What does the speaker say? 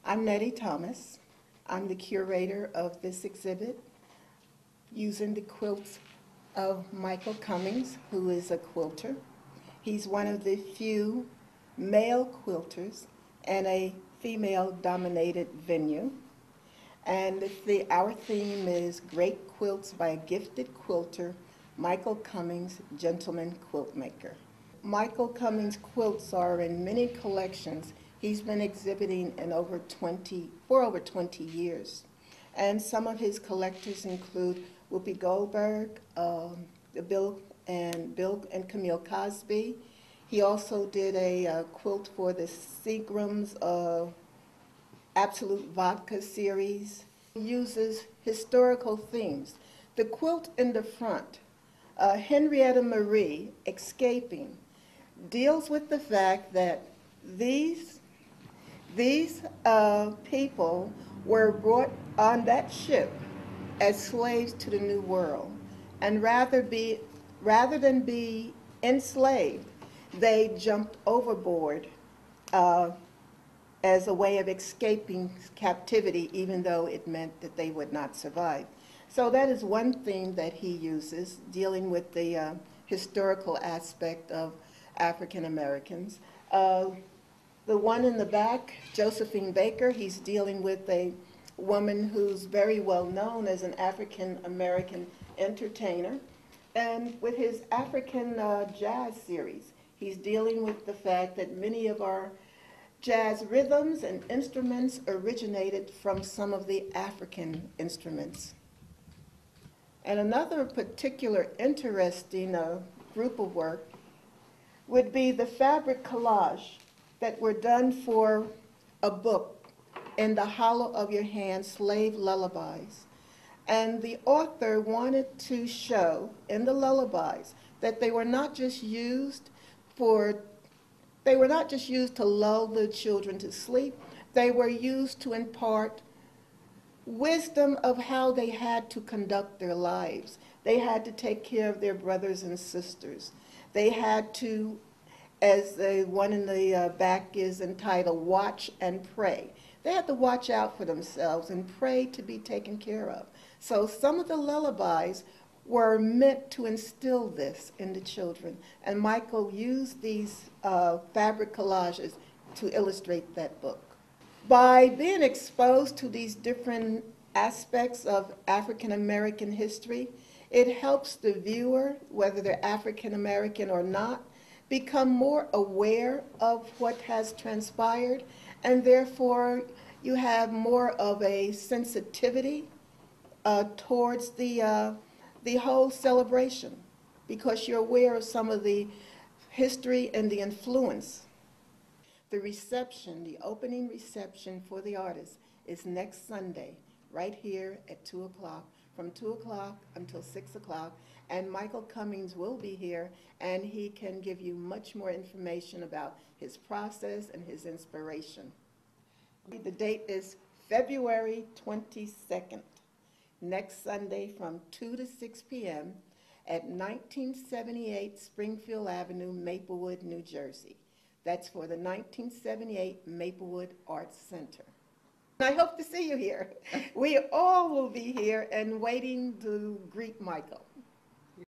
I'm Nettie Thomas. I'm the curator of this exhibit using the quilts of Michael Cummings, who is a quilter. He's one of the few male quilters in a female-dominated venue. And our theme is Great Quilts by a Gifted Quilter, Michael Cummings, Gentleman Quilt Maker. Michael Cummings quilts are in many collections. He's been exhibiting for over 20 years. And some of his collectors include Whoopi Goldberg, Bill and Camille Cosby. He also did a quilt for the Seagram's Absolute Vodka series. He uses historical themes. The quilt in the front, Henrietta Marie, Escaping, deals with the fact that these people were brought on that ship as slaves to the New World, and rather than be enslaved, they jumped overboard as a way of escaping captivity, even though it meant that they would not survive. So that is one theme that he uses, dealing with the historical aspect of African Americans. The one in the back, Josephine Baker, he's dealing with a woman who's very well known as an African American entertainer. And with his African jazz series, he's dealing with the fact that many of our jazz rhythms and instruments originated from some of the African instruments. And another particular interesting group of work would be the fabric collage that were done for a book, In the Hollow of Your Hand, Slave Lullabies. And the author wanted to show in the lullabies that they were not just used to lull the children to sleep. They were used to impart wisdom of how they had to conduct their lives. They had to take care of their brothers and sisters. They had to, as the one in the back is entitled, Watch and Pray. They had to watch out for themselves and pray to be taken care of. So some of the lullabies were meant to instill this in the children. And Michael used these fabric collages to illustrate that book. By being exposed to these different aspects of African American history, it helps the viewer, whether they're African American or not, become more aware of what has transpired, and therefore you have more of a sensitivity towards the whole celebration, because you're aware of some of the history and the influence. The reception, the opening reception for the artists is next Sunday, right here at 2 o'clock, from 2 o'clock until 6 o'clock. And Michael Cummings will be here, and he can give you much more information about his process and his inspiration. The date is February 22nd, next Sunday from 2 to 6 p.m. at 1978 Springfield Avenue, Maplewood, New Jersey. That's for the 1978 Maplewood Arts Center. I hope to see you here. We all will be here and waiting to greet Michael.